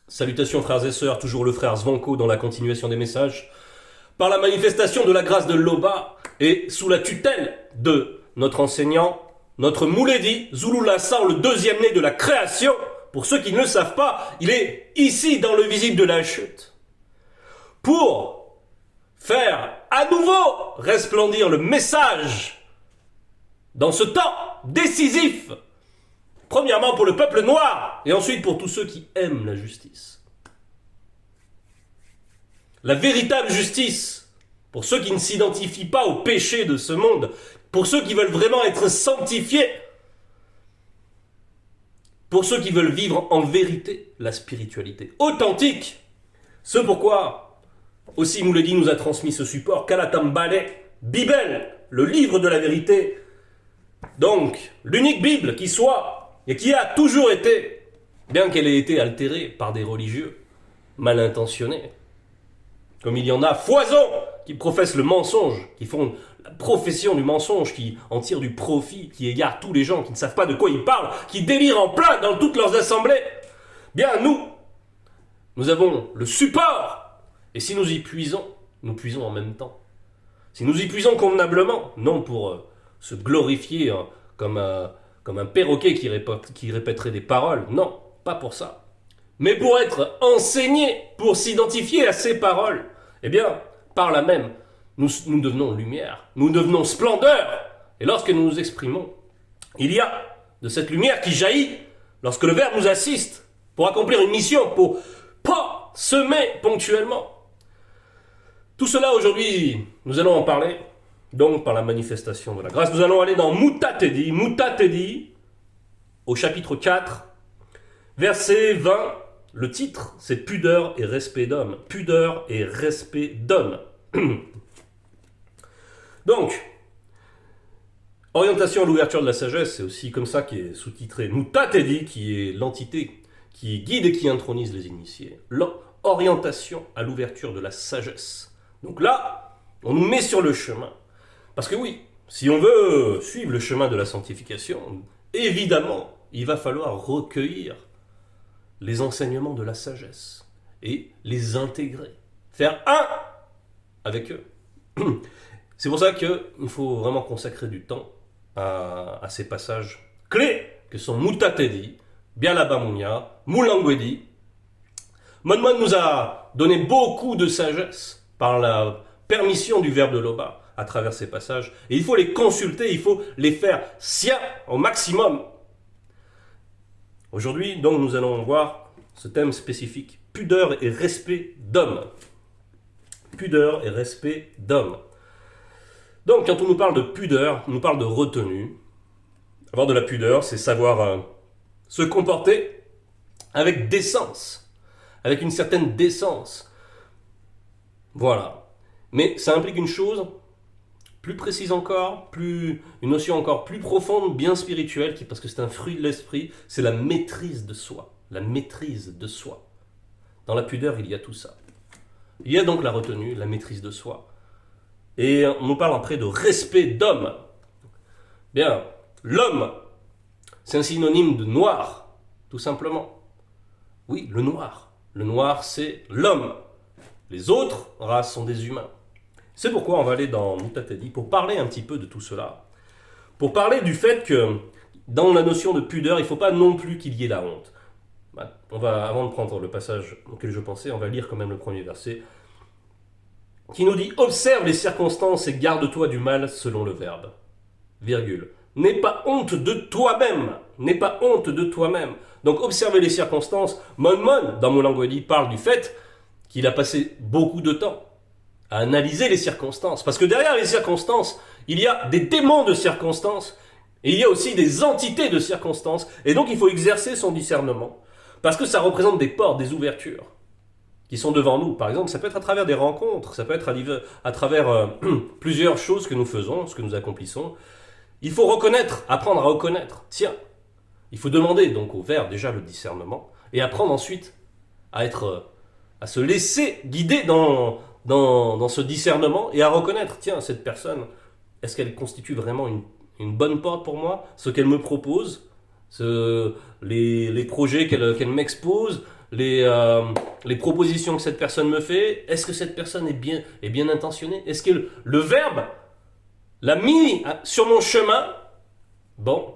Salutations frères et sœurs, toujours le frère Zvanko dans la continuation des messages. Par la manifestation de la grâce de l'Oba et sous la tutelle de notre enseignant, notre Mouledi, Zulula San, le deuxième né de la création, pour ceux qui ne le savent pas, il est ici dans le visible de la chute. Pour faire à nouveau resplendir le message dans ce temps décisif. Premièrement pour le peuple noir, et ensuite pour tous ceux qui aiment la justice. La véritable justice, pour ceux qui ne s'identifient pas au péché de ce monde, pour ceux qui veulent vraiment être sanctifiés, pour ceux qui veulent vivre en vérité la spiritualité authentique. Ce pourquoi aussi Mouledi nous a transmis ce support, Kalatambale, Bible, le livre de la vérité. Donc, l'unique Bible qui soit et qui a toujours été, bien qu'elle ait été altérée par des religieux mal intentionnés, comme il y en a foison qui professent le mensonge, qui font la profession du mensonge, qui en tirent du profit, qui égarent tous les gens, qui ne savent pas de quoi ils parlent, qui délirent en plein dans toutes leurs assemblées. Bien, nous avons le support, et si nous y puisons, nous puisons en même temps. Si nous y puisons convenablement, non pour se glorifier comme un perroquet qui répéterait des paroles. Non, pas pour ça. Mais pour être enseigné, pour s'identifier à ces paroles, eh bien, par là même, nous devenons lumière, nous devenons splendeur. Et lorsque nous nous exprimons, il y a de cette lumière qui jaillit lorsque le Verbe nous assiste pour accomplir une mission, pour pas semer ponctuellement. Tout cela aujourd'hui, nous allons en parler. Donc, par la manifestation de la grâce, nous allons aller dans Mutatedi, au chapitre 4, verset 20. Le titre, c'est Pudeur et respect d'homme. Pudeur et respect d'homme. Donc, orientation à l'ouverture de la sagesse, c'est aussi comme ça qui est sous-titré Mutatedi, qui est l'entité qui guide et qui intronise les initiés. Orientation à l'ouverture de la sagesse. Donc là, on nous met sur le chemin. Parce que oui, si on veut suivre le chemin de la sanctification, évidemment, il va falloir recueillir les enseignements de la sagesse et les intégrer, faire un avec eux. C'est pour ça qu'il faut vraiment consacrer du temps à ces passages clés que sont Mutatedi, Bialabamunia, Mulangwedi. Monmon nous a donné beaucoup de sagesse par la permission du Verbe de l'Oba à travers ces passages. Et il faut les consulter, il faut les faire siens au maximum. Aujourd'hui, donc, nous allons voir ce thème spécifique, pudeur et respect d'homme. Pudeur et respect d'homme. Donc, quand on nous parle de pudeur, on nous parle de retenue. Avoir de la pudeur, c'est savoir se comporter avec décence, avec une certaine décence. Voilà. Mais ça implique une chose plus précise encore, une notion encore plus profonde, bien spirituelle, parce que c'est un fruit de l'esprit, c'est la maîtrise de soi. La maîtrise de soi. Dans la pudeur, il y a tout ça. Il y a donc la retenue, la maîtrise de soi. Et on nous parle après de respect d'homme. Bien, l'homme, c'est un synonyme de noir, tout simplement. Oui, le noir. Le noir, c'est l'homme. Les autres races sont des humains. C'est pourquoi on va aller dans Mutatedi pour parler un petit peu de tout cela. Pour parler du fait que dans la notion de pudeur, il ne faut pas non plus qu'il y ait la honte. Avant de prendre le passage auquel je pensais, on va lire quand même le premier verset qui nous dit « Observe les circonstances et garde-toi du mal selon le verbe. Virgule. N'aie pas honte de toi-même. N'aie pas honte de toi-même. » Donc observer les circonstances. Monmon, dans Mulangwedi, parle du fait qu'il a passé beaucoup de temps à analyser les circonstances. Parce que derrière les circonstances, il y a des démons de circonstances, et il y a aussi des entités de circonstances, et donc il faut exercer son discernement, parce que ça représente des portes, des ouvertures, qui sont devant nous. Par exemple, ça peut être à travers des rencontres, ça peut être à travers plusieurs choses que nous faisons, ce que nous accomplissons. Il faut reconnaître, apprendre à reconnaître. Tiens, il faut demander donc au Verbe déjà le discernement, et apprendre ensuite à se laisser guider dans ce discernement et à reconnaître, tiens, cette personne, est-ce qu'elle constitue vraiment une bonne porte pour moi? Ce qu'elle me propose, les projets qu'elle m'expose, les propositions que cette personne me fait? Est-ce que cette personne est bien intentionnée? Est-ce que le verbe l'a mis sur mon chemin? Bon.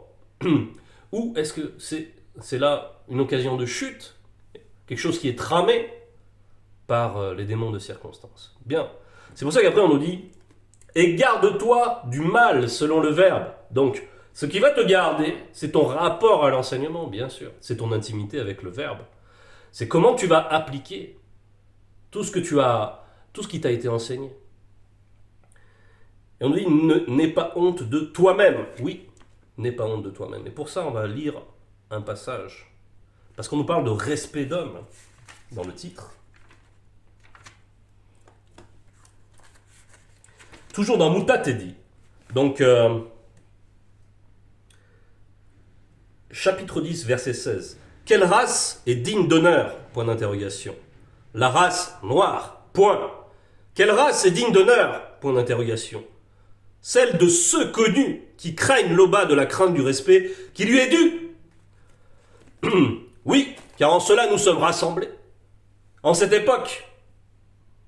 Ou est-ce que c'est là une occasion de chute? Quelque chose qui est tramé par les démons de circonstance. Bien. C'est pour ça qu'après on nous dit « Et garde-toi du mal selon le verbe ». Donc, ce qui va te garder, c'est ton rapport à l'enseignement, bien sûr. C'est ton intimité avec le verbe. C'est comment tu vas appliquer tout ce qui t'a été enseigné. Et on nous dit « N'aie pas honte de toi-même ». Oui, n'aie pas honte de toi-même. Et pour ça, on va lire un passage. Parce qu'on nous parle de respect d'homme dans le titre. Toujours dans Mutatedi. Donc, chapitre 10, verset 16. Quelle race est digne d'honneur? Point d'interrogation. La race noire. Point. Quelle race est digne d'honneur? Point d'interrogation. Celle de ceux connus qui craignent l'aubin de la crainte du respect qui lui est dû. Oui, car en cela nous sommes rassemblés. En cette époque.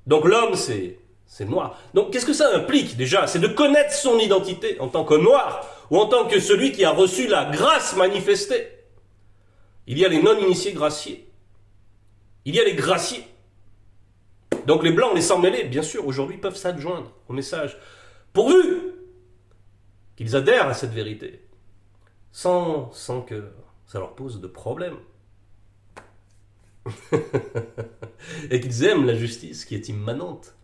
Donc l'homme, c'est noir. Donc qu'est-ce que ça implique déjà? C'est de connaître son identité en tant que noir ou en tant que celui qui a reçu la grâce manifestée. Il y a les non-initiés graciés. Il y a les graciés. Donc les blancs, les sans-mêlés, bien sûr, aujourd'hui peuvent s'adjoindre au message. Pourvu qu'ils adhèrent à cette vérité, sans que ça leur pose de problème. Et qu'ils aiment la justice qui est immanente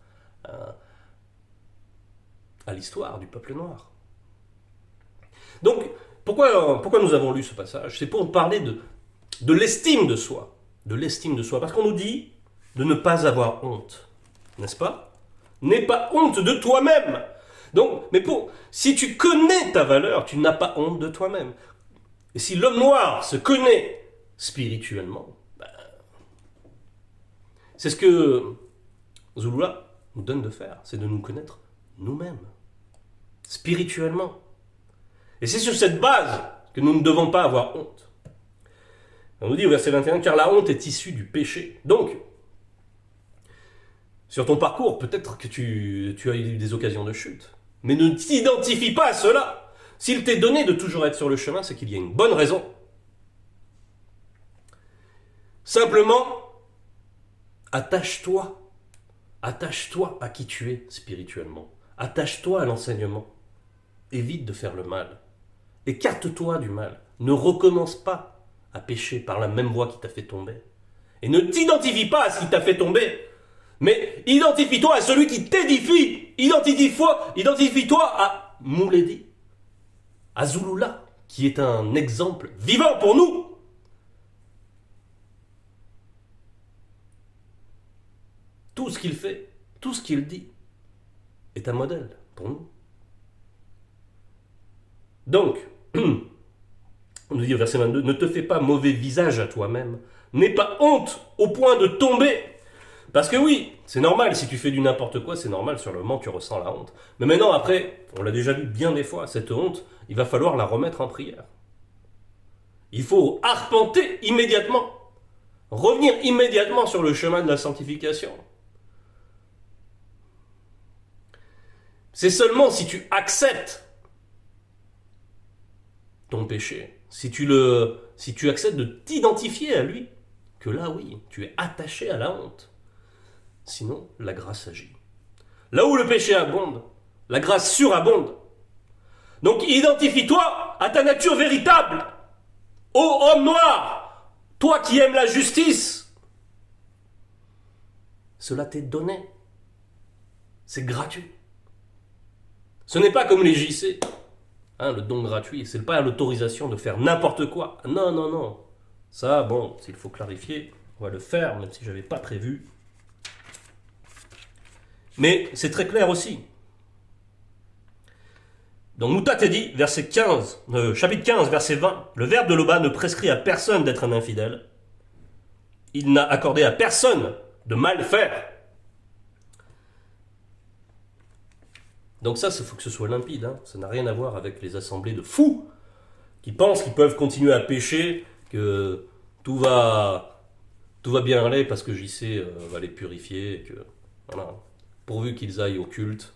à l'histoire du peuple noir. Donc, pourquoi nous avons lu ce passage? C'est pour parler de l'estime de soi. De l'estime de soi. Parce qu'on nous dit de ne pas avoir honte. N'est-ce pas? N'aie pas honte de toi-même. Donc, si tu connais ta valeur, tu n'as pas honte de toi-même. Et si l'homme noir se connaît spirituellement, c'est ce que Zulula nous donne de faire, c'est de nous connaître nous-mêmes, spirituellement. Et c'est sur cette base que nous ne devons pas avoir honte. On nous dit au verset 21, car la honte est issue du péché. Donc, sur ton parcours, peut-être que tu as eu des occasions de chute, mais ne t'identifie pas à cela. S'il t'est donné de toujours être sur le chemin, c'est qu'il y a une bonne raison. Simplement, attache-toi à qui tu es spirituellement. Attache-toi à l'enseignement. Évite de faire le mal. Écarte-toi du mal. Ne recommence pas à pécher par la même voie qui t'a fait tomber. Et ne t'identifie pas à ce qui t'a fait tomber, mais identifie-toi à celui qui t'édifie. Identifie-toi à Mouledi, à Zulula, qui est un exemple vivant pour nous. Tout ce qu'il fait, tout ce qu'il dit, est un modèle pour nous. Donc, on nous dit au verset 22, ne te fais pas mauvais visage à toi-même, n'aie pas honte au point de tomber. Parce que oui, c'est normal, si tu fais du n'importe quoi, c'est normal, sur le moment tu ressens la honte. Mais maintenant, après, on l'a déjà vu bien des fois, cette honte, il va falloir la remettre en prière. Il faut arpenter immédiatement, revenir immédiatement sur le chemin de la sanctification. C'est seulement si tu acceptes ton péché, si tu acceptes de t'identifier à lui, que là, oui, tu es attaché à la honte. Sinon, la grâce agit. Là où le péché abonde, la grâce surabonde. Donc, identifie-toi à ta nature véritable. Ô homme noir, toi qui aimes la justice, cela t'est donné. C'est gratuit. Ce n'est pas comme les JC, le don gratuit, c'est pas l'autorisation de faire n'importe quoi. Non, non, non. Ça, bon, s'il faut clarifier, on va le faire, même si je n'avais pas prévu. Mais c'est très clair aussi. Dans Mutatedi, chapitre 15, verset 20, le verbe de l'Oba ne prescrit à personne d'être un infidèle. Il n'a accordé à personne de mal faire. Donc ça, il faut que ce soit limpide. Ça n'a rien à voir avec les assemblées de fous qui pensent qu'ils peuvent continuer à pécher, que tout va tout va bien aller parce que JC va les purifier et que, voilà, pourvu qu'ils aillent au culte,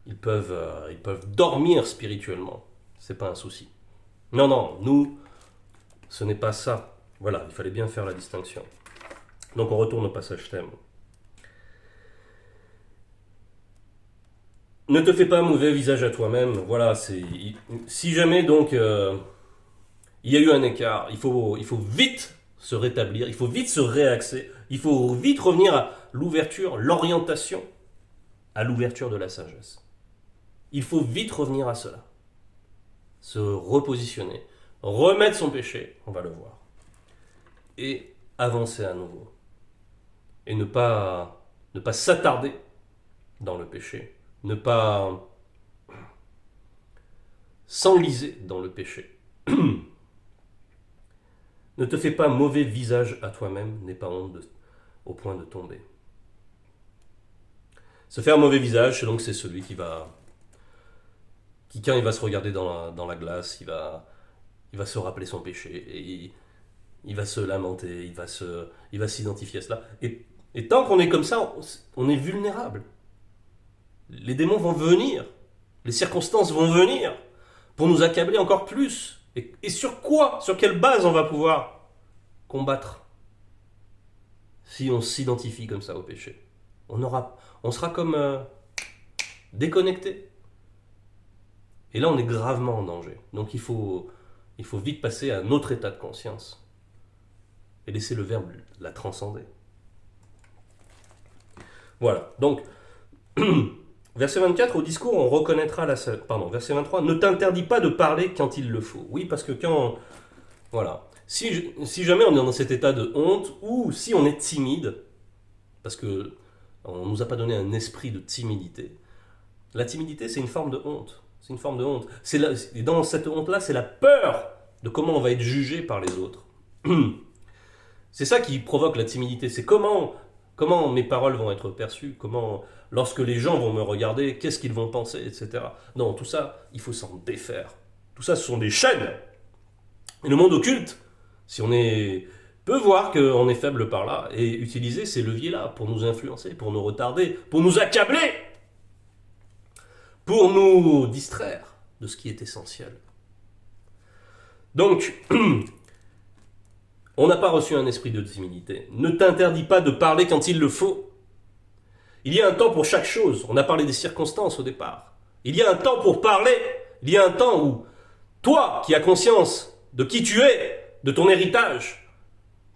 ils peuvent dormir spirituellement. C'est pas un souci. Non, non, nous, ce n'est pas ça. Voilà, il fallait bien faire la distinction. Donc on retourne au passage thème. Ne te fais pas un mauvais visage à toi-même. Voilà, si jamais donc il y a eu un écart, il faut vite se rétablir, il faut vite se réaxer, il faut vite revenir à l'ouverture, l'orientation, à l'ouverture de la sagesse. Il faut vite revenir à cela, se repositionner, remettre son péché, on va le voir, et avancer à nouveau. Et ne pas s'attarder dans le péché, ne pas s'enliser dans le péché. Ne te fais pas mauvais visage à toi-même, n'aie pas honte au point de tomber. Se faire mauvais visage, donc c'est celui qui quand il va se regarder dans la glace, il va se rappeler son péché et il va se lamenter, il va s'identifier à cela. Et tant qu'on est comme ça, on est vulnérable. Les démons vont venir, les circonstances vont venir pour nous accabler encore plus. Et sur quoi, sur quelle base on va pouvoir combattre si on s'identifie comme ça au péché? On sera comme déconnecté. Et là, on est gravement en danger. Donc il faut vite passer à un autre état de conscience et laisser le Verbe la transcender. Voilà. Donc, verset 24, au discours, on reconnaîtra verset 23, ne t'interdis pas de parler quand il le faut. Oui, parce que voilà. Si jamais on est dans cet état de honte, ou si on est timide, parce que on nous a pas donné un esprit de timidité. La timidité, c'est une forme de honte. C'est une forme de honte. Et dans cette honte-là, c'est la peur de comment on va être jugé par les autres. C'est ça qui provoque la timidité. C'est comment mes paroles vont être perçues, lorsque les gens vont me regarder, qu'est-ce qu'ils vont penser, etc. Non, tout ça, il faut s'en défaire. Tout ça, ce sont des chaînes. Et le monde occulte, si on peut voir qu'on est faible par là et utiliser ces leviers-là pour nous influencer, pour nous retarder, pour nous accabler, pour nous distraire de ce qui est essentiel. Donc, on n'a pas reçu un esprit de timidité. Ne t'interdis pas de parler quand il le faut. Il y a un temps pour chaque chose. On a parlé des circonstances au départ. Il y a un temps pour parler. Il y a un temps où toi, qui as conscience de qui tu es, de ton héritage,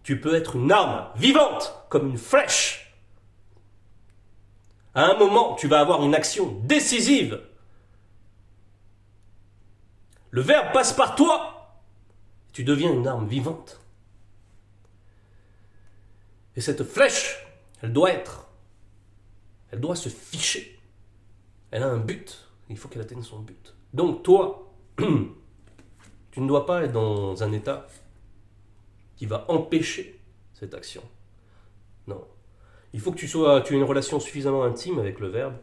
tu peux être une arme vivante, comme une flèche. À un moment, tu vas avoir une action décisive. Le Verbe passe par toi. Tu deviens une arme vivante. Et cette flèche, elle doit se ficher. Elle a un but. Il faut qu'elle atteigne son but. Donc toi, tu ne dois pas être dans un état qui va empêcher cette action. Non. Il faut que tu aies une relation suffisamment intime avec le Verbe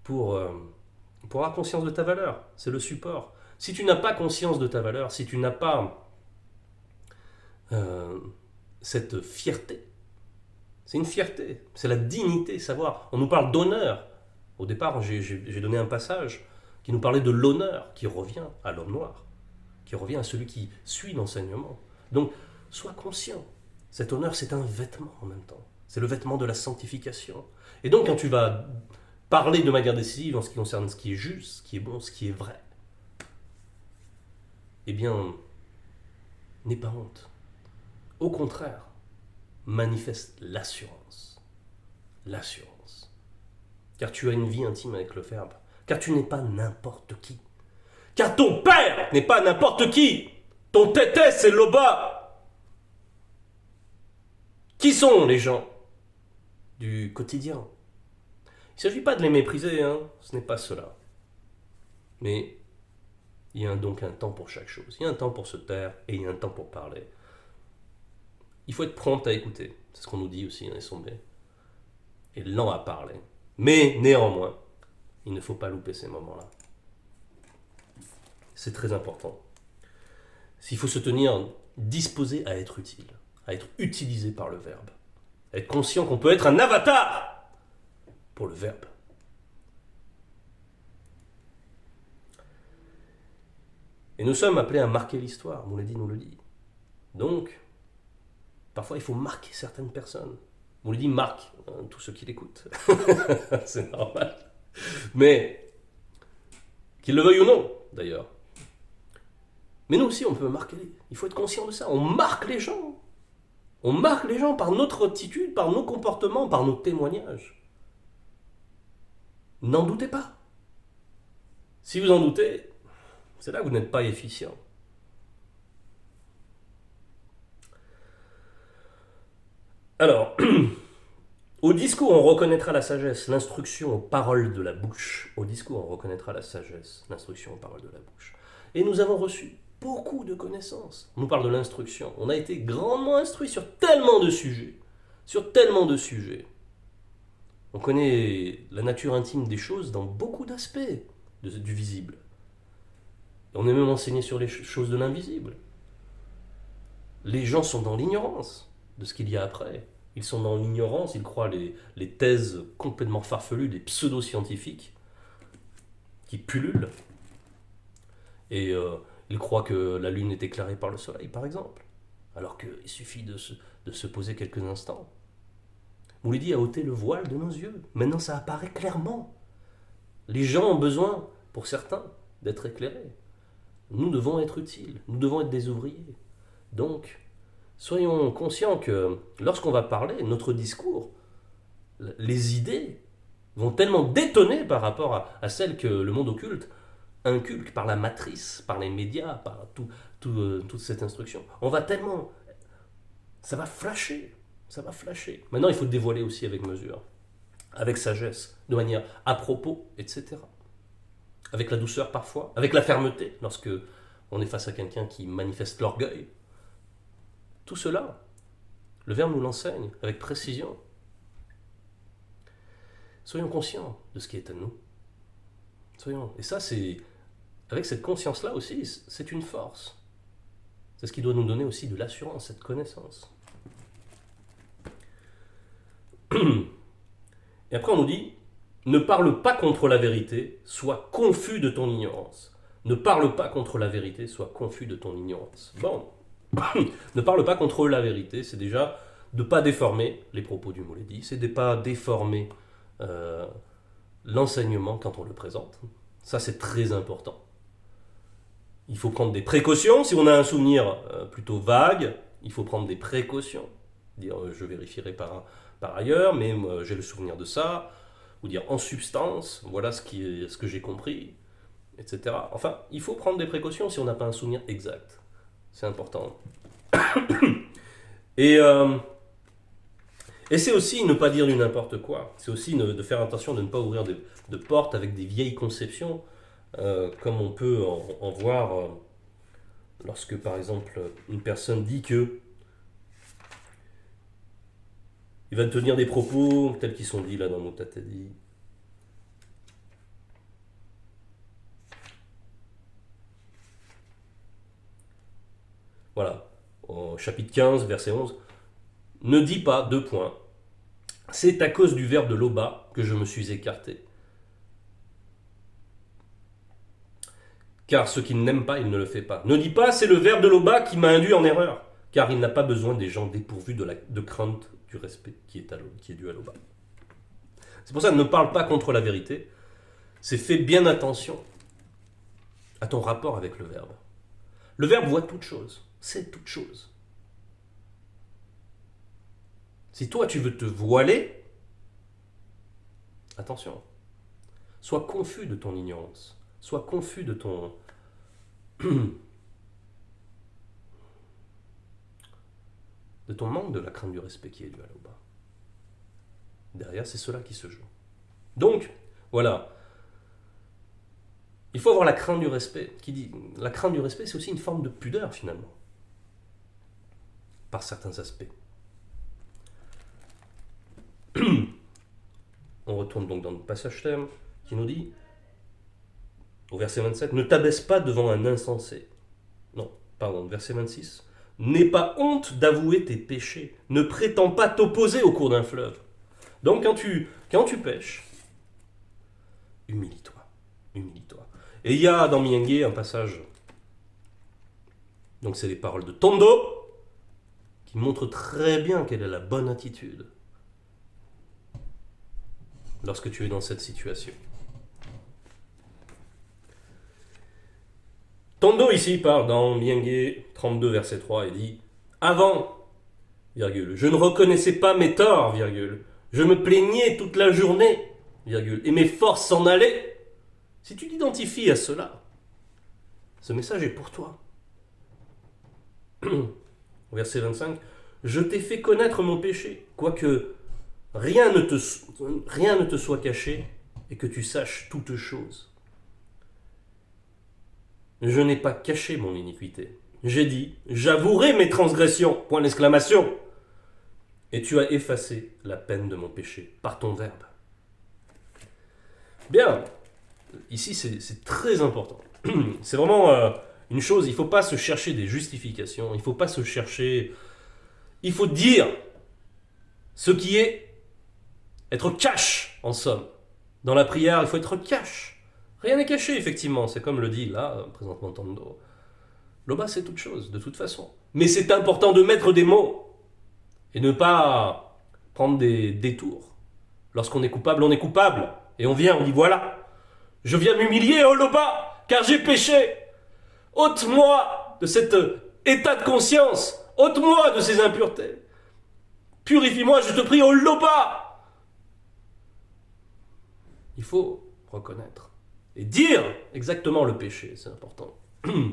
pour avoir conscience de ta valeur. C'est le support. Si tu n'as pas conscience de ta valeur, si tu n'as pas cette fierté, c'est une fierté, c'est la dignité, savoir. On nous parle d'honneur. Au départ, j'ai donné un passage qui nous parlait de l'honneur qui revient à l'homme noir, qui revient à celui qui suit l'enseignement. Donc, sois conscient. Cet honneur, c'est un vêtement en même temps. C'est le vêtement de la sanctification. Et donc, quand tu vas parler de manière décisive en ce qui concerne ce qui est juste, ce qui est bon, ce qui est vrai, eh bien, n'aie pas honte. Au contraire, manifeste l'assurance. L'assurance. Car tu as une vie intime avec le Verbe. Car tu n'es pas n'importe qui. Car ton Père n'est pas n'importe qui. Ton tété, c'est Loba. Qui sont les gens du quotidien? Il ne s'agit pas de les mépriser, ce n'est pas cela. Mais il y a donc un temps pour chaque chose. Il y a un temps pour se taire et il y a un temps pour parler. Il faut être prompt à écouter. C'est ce qu'on nous dit aussi dans les sommets. Et lent à parler. Mais néanmoins, il ne faut pas louper ces moments-là. C'est très important. S'il faut se tenir disposé à être utile, à être utilisé par le Verbe. À être conscient qu'on peut être un avatar pour le Verbe. Et nous sommes appelés à marquer l'histoire, Mouledi nous le dit. Donc, parfois il faut marquer certaines personnes. Mouledi marque tous ceux qui l'écoutent. C'est normal. Mais, qu'ils le veuillent ou non, d'ailleurs. Mais nous aussi, on peut marquer. Il faut être conscient de ça. On marque les gens. On marque les gens par notre attitude, par nos comportements, par nos témoignages. N'en doutez pas. Si vous en doutez, c'est là que vous n'êtes pas efficient. Alors, au discours, on reconnaîtra la sagesse, l'instruction aux paroles de la bouche. Au discours, on reconnaîtra la sagesse, l'instruction aux paroles de la bouche. Et nous avons reçu beaucoup de connaissances. On nous parle de l'instruction. On a été grandement instruits sur tellement de sujets. Sur tellement de sujets. On connaît la nature intime des choses dans beaucoup d'aspects du visible. On est même enseigné sur les choses de l'invisible. Les gens sont dans l'ignorance de ce qu'il y a après. Ils sont dans l'ignorance, ils croient les thèses complètement farfelues, des pseudo-scientifiques qui pullulent. Et ils croient que la Lune est éclairée par le Soleil, par exemple. Alors qu'il suffit de se poser quelques instants. Mouledi a ôté le voile de nos yeux. Maintenant, ça apparaît clairement. Les gens ont besoin, pour certains, d'être éclairés. Nous devons être utiles, nous devons être des ouvriers. Donc, soyons conscients que lorsqu'on va parler, notre discours, les idées vont tellement détonner par rapport à celles que le monde occulte inculque par la matrice, par les médias, par toute cette instruction. On va tellement... Ça va flasher, ça va flasher. Maintenant, il faut dévoiler aussi avec mesure, avec sagesse, de manière à propos, etc. Avec la douceur parfois, avec la fermeté, lorsque on est face à quelqu'un qui manifeste l'orgueil. Tout cela, le Verbe nous l'enseigne avec précision. Soyons conscients de ce qui est à nous. Et ça, c'est avec cette conscience-là aussi, c'est une force. C'est ce qui doit nous donner aussi de l'assurance, cette connaissance. Et après, on nous dit, ne parle pas contre la vérité, sois confus de ton ignorance. Ne parle pas contre la vérité, sois confus de ton ignorance. Bon, ne parle pas contre la vérité, c'est déjà de ne pas déformer les propos du Mouledi, c'est de ne pas déformer l'enseignement quand on le présente. Ça, c'est très important. Il faut prendre des précautions. Si on a un souvenir plutôt vague, il faut prendre des précautions. Dire je vérifierai par ailleurs, mais j'ai le souvenir de ça. Ou dire en substance, voilà ce que j'ai compris, etc. Enfin, il faut prendre des précautions si on n'a pas un souvenir exact. C'est important. Et c'est aussi ne pas dire du n'importe quoi. C'est aussi de faire attention de ne pas ouvrir de portes avec des vieilles conceptions, comme on peut en voir lorsque, par exemple, une personne dit que il va tenir des propos tels qu'ils sont dits là dans Mutatadi. Voilà, au chapitre 15, verset 11. Ne dis pas, 2 points. C'est à cause du verbe de Loba que je me suis écarté. Car ce qu'il n'aime pas, il ne le fait pas. Ne dis pas, c'est le verbe de Loba qui m'a induit en erreur. Car il n'a pas besoin des gens dépourvus de crainte du respect qui est dû à Loba. C'est pour ça que ne parle pas contre la vérité. C'est fais bien attention à ton rapport avec le verbe. Le verbe voit toute chose. C'est toute chose. Si toi tu veux te voiler, attention. Sois confus de ton ignorance. Sois confus de ton... de ton manque de la crainte du respect qui est dû à Loba. Derrière, c'est cela qui se joue. Donc, voilà. Il faut avoir la crainte du respect. La crainte du respect, c'est aussi une forme de pudeur, finalement. Par certains aspects. On retourne donc dans le passage thème qui nous dit, au verset 27, ne t'abaisse pas devant un insensé. Non, pardon, verset 26. N'aie pas honte d'avouer tes péchés. Ne prétends pas t'opposer au cours d'un fleuve. Donc quand tu pêches, humilie-toi. Humilie-toi. Et il y a dans Miengue un passage, donc c'est les paroles de Tondo, qui montrent très bien quelle est la bonne attitude lorsque tu es dans cette situation. Tondo ici parle dans Miengue 32 verset 3 et dit « Avant, virgule, je ne reconnaissais pas mes torts, virgule, je me plaignais toute la journée, virgule, et mes forces s'en allaient. » Si tu t'identifies à cela, ce message est pour toi. Verset 25 « Je t'ai fait connaître mon péché, quoique rien ne te soit caché et que tu saches toutes choses. Je n'ai pas caché mon iniquité. J'ai dit, j'avouerai mes transgressions, point d'exclamation. Et tu as effacé la peine de mon péché par ton verbe. » Bien, ici c'est très important. C'est vraiment une chose, il ne faut pas se chercher des justifications, il ne faut pas se chercher... Il faut dire ce qui est être cash, en somme. Dans la prière, il faut être cash. Rien n'est caché, effectivement. C'est comme le dit là, présentement Tondo. Loba, c'est toute chose, de toute façon. Mais c'est important de mettre des mots et ne pas prendre des détours. Lorsqu'on est coupable, on est coupable. Et on vient, on dit voilà, je viens m'humilier, oh Loba, car j'ai péché. Ôte-moi de cet état de conscience. Ôte-moi de ces impuretés. Purifie-moi, je te prie, oh Loba. Il faut reconnaître et dire exactement le péché, c'est important. Voilà.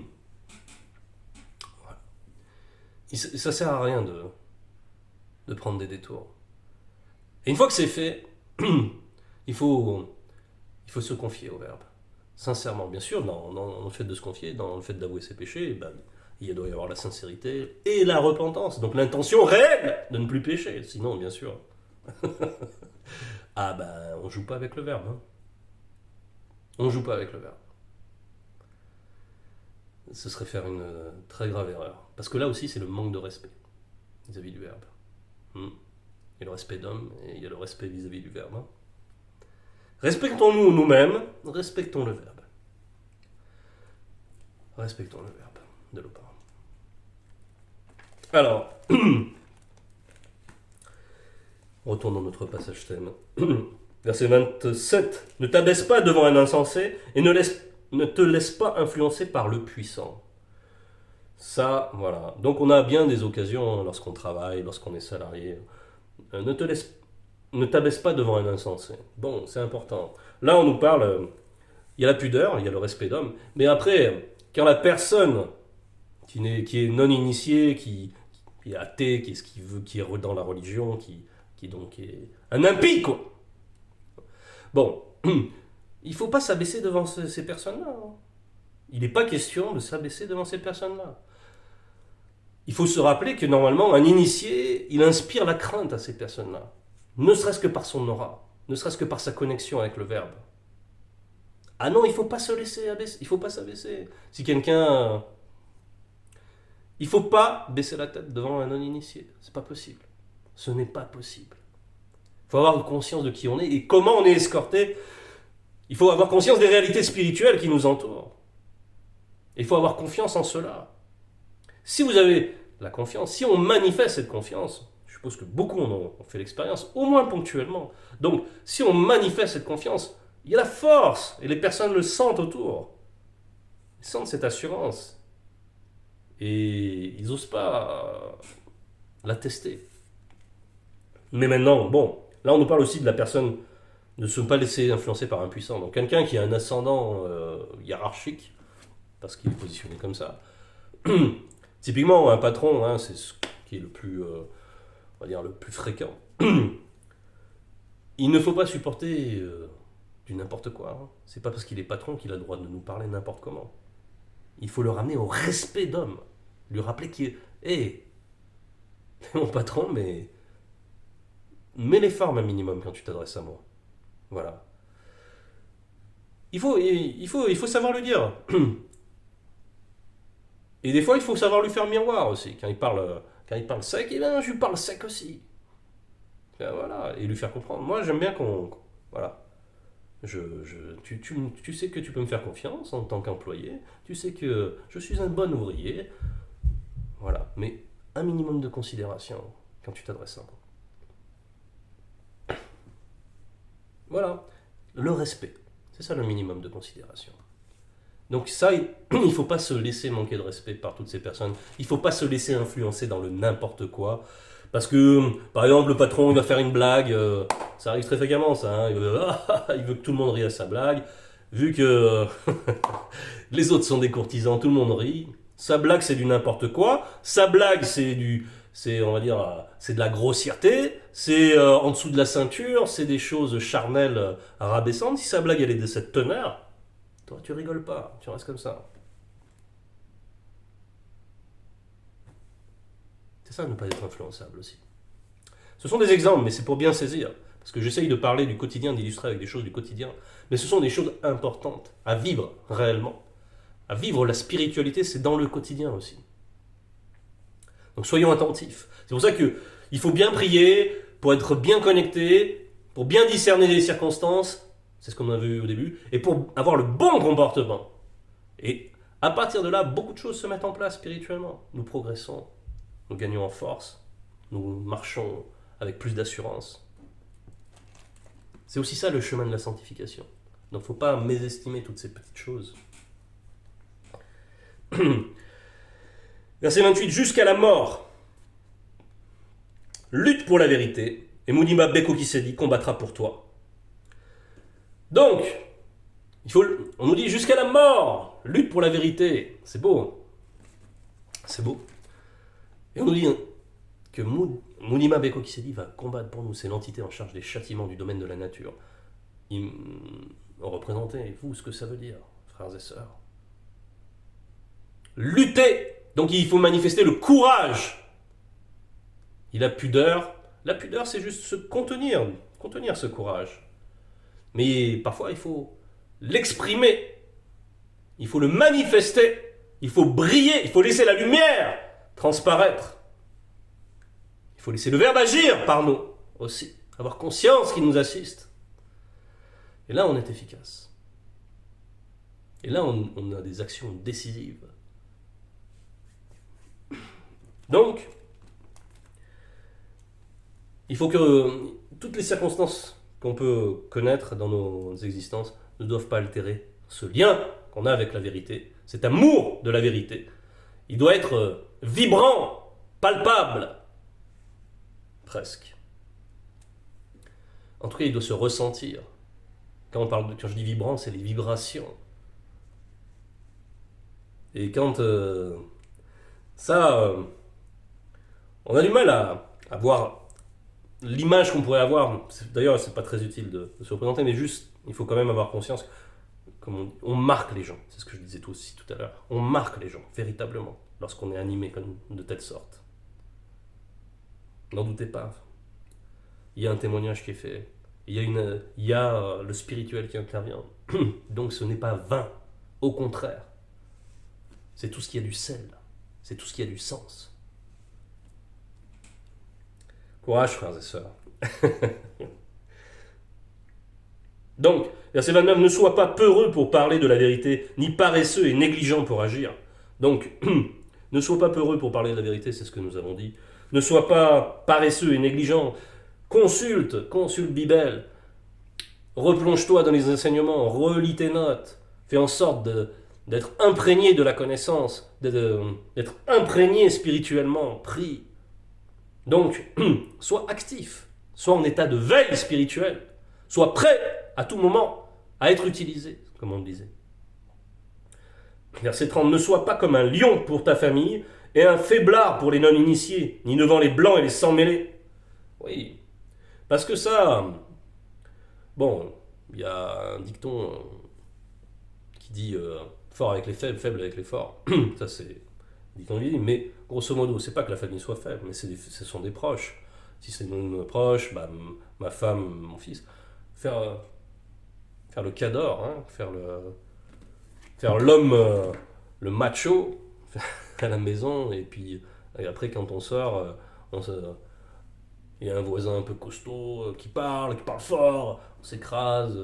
Ça ne sert à rien de prendre des détours. Et une fois que c'est fait, il faut se confier au Verbe. Sincèrement, bien sûr, dans le fait de se confier, dans le fait d'avouer ses péchés, ben, il doit y avoir la sincérité et la repentance. Donc l'intention réelle de ne plus pécher. Sinon, bien sûr, ah ben, on ne joue pas avec le Verbe. Hein. On ne joue pas avec le Verbe. Ce serait faire une très grave erreur. Parce que là aussi, c'est le manque de respect vis-à-vis du Verbe. Il y a le respect d'homme et il y a le respect vis-à-vis du Verbe. Hein. Respectons-nous nous-mêmes, respectons le Verbe. Respectons le Verbe de l'Opa. Alors, retournons à notre passage thème. Verset 27. Ne t'abaisse pas devant un insensé et ne te laisse pas influencer par le puissant. Ça, voilà. Donc on a bien des occasions lorsqu'on travaille, lorsqu'on est salarié. Ne t'abaisse pas devant un insensé. Bon, c'est important. Là, on nous parle, il y a la pudeur, il y a le respect d'homme, mais après, quand la personne qui est non initiée, qui est athée, qui est ce qu'il veut, qui est dans la religion, qui donc est un impie, quoi. Bon, il ne faut pas s'abaisser devant ces personnes-là. Hein. Il n'est pas question de s'abaisser devant ces personnes-là. Il faut se rappeler que normalement, un initié, il inspire la crainte à ces personnes-là. Ne serait-ce que par son aura, ne serait-ce que par sa connexion avec le Verbe. Ah non, il ne faut pas se laisser abaisser, il ne faut pas s'abaisser. Si quelqu'un... Il ne faut pas baisser la tête devant un non-initié. C'est pas possible. Ce n'est pas possible. Il faut avoir conscience de qui on est et comment on est escorté. Il faut avoir conscience des réalités spirituelles qui nous entourent. Il faut avoir confiance en cela. Si vous avez la confiance, si on manifeste cette confiance, je suppose que beaucoup en ont fait l'expérience, au moins ponctuellement. Donc, si on manifeste cette confiance, il y a la force et les personnes le sentent autour. Ils sentent cette assurance. Et ils n'osent pas l'attester. Mais maintenant, bon, là on nous parle aussi de la personne de ne se pas laisser influencer par un puissant. Donc quelqu'un qui a un ascendant hiérarchique, parce qu'il est positionné comme ça. Typiquement, un patron, hein, c'est ce qui est le plus, on va dire, le plus fréquent. Il ne faut pas supporter du n'importe quoi. Hein. C'est pas parce qu'il est patron qu'il a le droit de nous parler n'importe comment. Il faut le ramener au respect d'homme. Lui rappeler qu'il est... Hé, mon patron, mais... Mets les formes un minimum quand tu t'adresses à moi. Voilà. Il faut savoir le dire. Et des fois, il faut savoir lui faire miroir aussi. Quand il parle sec, eh bien, je lui parle sec aussi. Et voilà, et lui faire comprendre. Moi, j'aime bien qu'on... Voilà. Tu sais que tu peux me faire confiance en tant qu'employé. Tu sais que je suis un bon ouvrier. Voilà. Mais un minimum de considération quand tu t'adresses à moi. Voilà. Le respect. C'est ça le minimum de considération. Donc ça, il ne faut pas se laisser manquer de respect par toutes ces personnes. Il ne faut pas se laisser influencer dans le n'importe quoi. Parce que, par exemple, le patron, il va faire une blague. Ça arrive très fréquemment, ça. Hein, il veut que tout le monde rie à sa blague. Vu que les autres sont des courtisans, tout le monde rit. Sa blague, c'est du n'importe quoi. Sa blague, on va dire, c'est de la grossièreté. C'est en dessous de la ceinture. C'est des choses charnelles, rabaissantes. Si sa blague, elle est de cette teneur, toi, tu rigoles pas, tu restes comme ça. C'est ça, ne pas être influençable aussi. Ce sont des exemples, mais c'est pour bien saisir. Parce que j'essaye de parler du quotidien, d'illustrer avec des choses du quotidien. Mais ce sont des choses importantes à vivre réellement. À vivre la spiritualité, c'est dans le quotidien aussi. Donc soyons attentifs. C'est pour ça qu'il faut bien prier, pour être bien connecté, pour bien discerner les circonstances, c'est ce qu'on a vu au début, et pour avoir le bon comportement. Et à partir de là, beaucoup de choses se mettent en place spirituellement. Nous progressons, nous gagnons en force, nous marchons avec plus d'assurance. C'est aussi ça le chemin de la sanctification. Donc il ne faut pas mésestimer toutes ces petites choses. Verset 28, jusqu'à la mort, lutte pour la vérité, et Mounima Beko Kisedi combattra pour toi. Donc, on nous dit jusqu'à la mort, lutte pour la vérité. C'est beau. C'est beau. Et on nous dit que Mounima Beko Kisedi va combattre pour nous. C'est l'entité en charge des châtiments du domaine de la nature. Représentez-vous ce que ça veut dire, frères et sœurs. Lutter. Donc il faut manifester le courage. Il a pudeur. La pudeur, c'est juste se contenir ce courage. Mais parfois, il faut l'exprimer. Il faut le manifester. Il faut briller. Il faut laisser la lumière transparaître. Il faut laisser le verbe agir par nous aussi. Avoir conscience qu'il nous assiste. Et là, on est efficace. Et là, on a des actions décisives. Donc, il faut que toutes les circonstances qu'on peut connaître dans nos existences ne doivent pas altérer ce lien qu'on a avec la vérité, cet amour de la vérité. Il doit être vibrant, palpable, presque. En tout cas, il doit se ressentir. Quand je dis vibrant, c'est les vibrations. Et quand on a du mal à voir l'image qu'on pourrait avoir. D'ailleurs, c'est pas très utile de se représenter, mais juste, il faut quand même avoir conscience. Comme on marque les gens, c'est ce que je disais aussi tout à l'heure. On marque les gens, véritablement, lorsqu'on est animé comme de telle sorte. N'en doutez pas. Il y a un témoignage qui est fait. Il y a le spirituel qui intervient. Donc ce n'est pas vain. Au contraire. C'est tout ce qui a du sel. C'est tout ce qui a du sens. Courage, frères et sœurs. Donc, verset 29, ne sois pas peureux pour parler de la vérité, ni paresseux et négligent pour agir. Donc, ne sois pas peureux pour parler de la vérité, c'est ce que nous avons dit. Ne sois pas paresseux et négligent. Consulte Bibel. Replonge-toi dans les enseignements, relis tes notes. Fais en sorte d'être imprégné de la connaissance, d'être imprégné spirituellement. Prie. Donc, sois actif, sois en état de veille spirituelle, sois prêt à tout moment à être utilisé, comme on le disait. Verset 30, ne sois pas comme un lion pour ta famille et un faiblard pour les non-initiés, ni devant les blancs et les sans-mêlés. Oui, parce que ça, bon, il y a un dicton qui dit fort avec les faibles, faible avec les forts. Ça c'est dicton dit, mais grosso modo, c'est pas que la famille soit faible, mais ce sont des proches. Si c'est nos proches, ma femme, mon fils, faire le cador, hein, faire l'homme, le macho, à la maison, et après quand on sort, il y a un voisin un peu costaud qui parle fort, on s'écrase,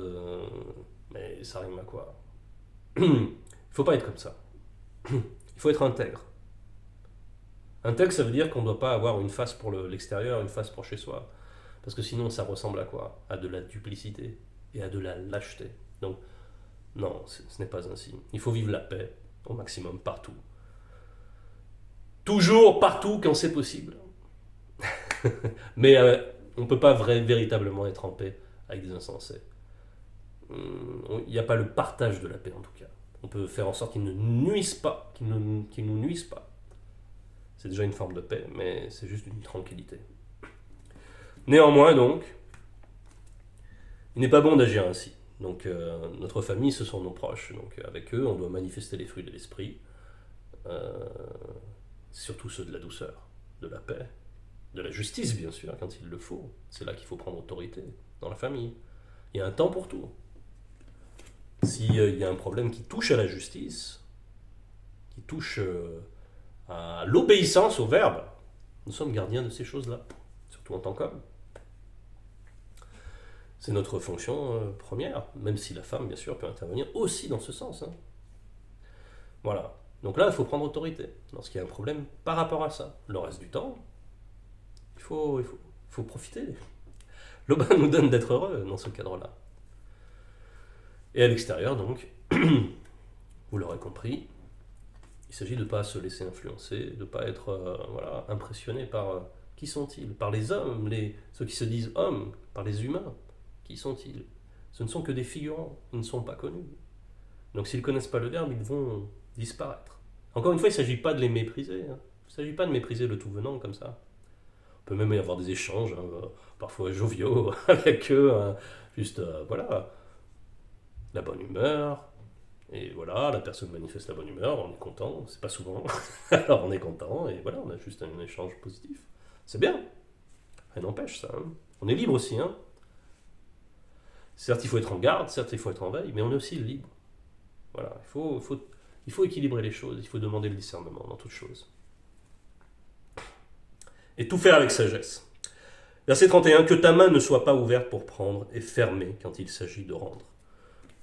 mais ça rime à quoi? Il faut pas être comme ça. Il faut être intègre. Intègre, ça veut dire qu'on ne doit pas avoir une face pour l'extérieur, une face pour chez soi. Parce que sinon, ça ressemble à quoi? À de la duplicité et à de la lâcheté. Donc, non, ce n'est pas ainsi. Il faut vivre la paix au maximum partout. Toujours partout quand c'est possible. Mais on ne peut pas véritablement être en paix avec des insensés. Il n'y a pas le partage de la paix en tout cas. On peut faire en sorte qu'ils ne nuisent pas, qu'ils nous nuisent pas. C'est déjà une forme de paix, mais c'est juste une tranquillité. Néanmoins donc, il n'est pas bon d'agir ainsi. Donc notre famille, ce sont nos proches. Donc avec eux, on doit manifester les fruits de l'esprit. Surtout ceux de la douceur, de la paix, de la justice bien sûr, quand il le faut. C'est là qu'il faut prendre autorité, dans la famille. Il y a un temps pour tout. S'il y a un problème qui touche à la justice, qui touche à l'obéissance au verbe, nous sommes gardiens de ces choses-là, surtout en tant qu'hommes. C'est notre fonction première, même si la femme, bien sûr, peut intervenir aussi dans ce sens. Hein. Voilà. Donc là, il faut prendre autorité lorsqu'il y a un problème par rapport à ça. Le reste du temps, il faut profiter. L'Aubin nous donne d'être heureux dans ce cadre-là. Et à l'extérieur, donc, vous l'aurez compris, il s'agit de ne pas se laisser influencer, de ne pas être impressionné par qui sont-ils? Par les hommes, ceux qui se disent hommes, par les humains. Qui sont-ils? Ce ne sont que des figurants, ils ne sont pas connus. Donc s'ils ne connaissent pas le verbe, ils vont disparaître. Encore une fois, il ne s'agit pas de les mépriser. Hein. Il ne s'agit pas de mépriser le tout venant comme ça. On peut même y avoir des échanges, parfois joviaux, avec eux. Juste, la bonne humeur. Et voilà, la personne manifeste la bonne humeur, on est content, c'est pas souvent. Alors on est content, et voilà, on a juste un échange positif. C'est bien. Rien n'empêche ça. Hein. On est libre aussi. Hein. Certes, il faut être en garde, certes, il faut être en veille, mais on est aussi libre. Voilà, il faut équilibrer les choses, il faut demander le discernement dans toute chose. Et tout faire avec sagesse. Verset 31, que ta main ne soit pas ouverte pour prendre et fermée quand il s'agit de rendre.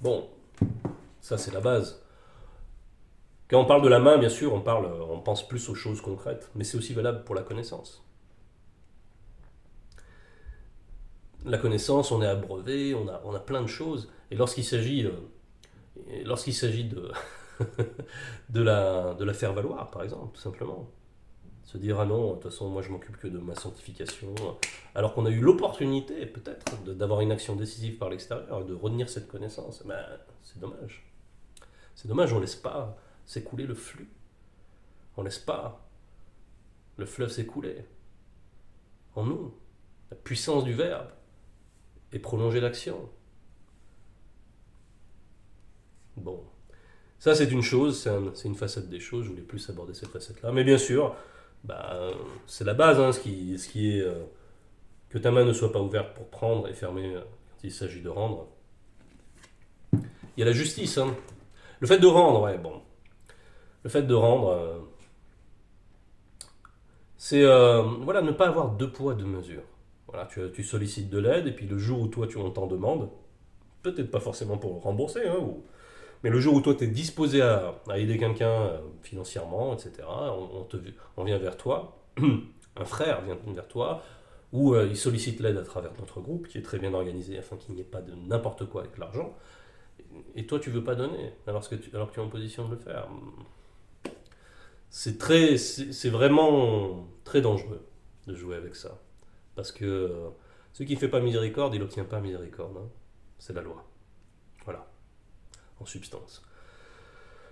Bon, ça c'est la base. Quand on parle de la main, bien sûr, on pense plus aux choses concrètes, mais c'est aussi valable pour la connaissance. La connaissance, on est abreuvé, on a plein de choses, et lorsqu'il s'agit de, de la faire valoir, par exemple, tout simplement, se dire ah non, de toute façon moi je m'occupe que de ma sanctification, alors qu'on a eu l'opportunité peut-être d'avoir une action décisive par l'extérieur et de retenir cette connaissance, ben, c'est dommage. C'est dommage, on ne laisse pas s'écouler le flux. On ne laisse pas le fleuve s'écouler. En nous, la puissance du verbe et prolonger l'action. Bon, ça c'est une chose, c'est une facette des choses, je voulais plus aborder cette facette-là, mais bien sûr, c'est la base, hein, ce qui est que ta main ne soit pas ouverte pour prendre et fermer quand il s'agit de rendre. Il y a la justice, hein. Le fait de rendre, ouais, bon. Le fait de rendre, c'est ne pas avoir deux poids, deux mesures. Voilà, tu sollicites de l'aide, et puis le jour où toi on t'en demande, peut-être pas forcément pour rembourser, hein, mais le jour où toi tu es disposé à aider quelqu'un financièrement, etc., on vient vers toi, un frère vient vers toi, ou il sollicite l'aide à travers notre groupe, qui est très bien organisé afin qu'il n'y ait pas de n'importe quoi avec l'argent, et toi tu veux pas donner, alors que tu es en position de le faire. C'est vraiment très dangereux de jouer avec ça. Parce que celui qui ne fait pas miséricorde, il n'obtient pas miséricorde. Hein. C'est la loi. Voilà. En substance.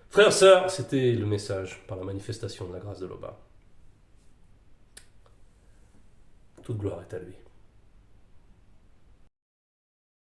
Frères, sœurs, c'était le message par la manifestation de la grâce de l'Aubin. Toute gloire est à lui.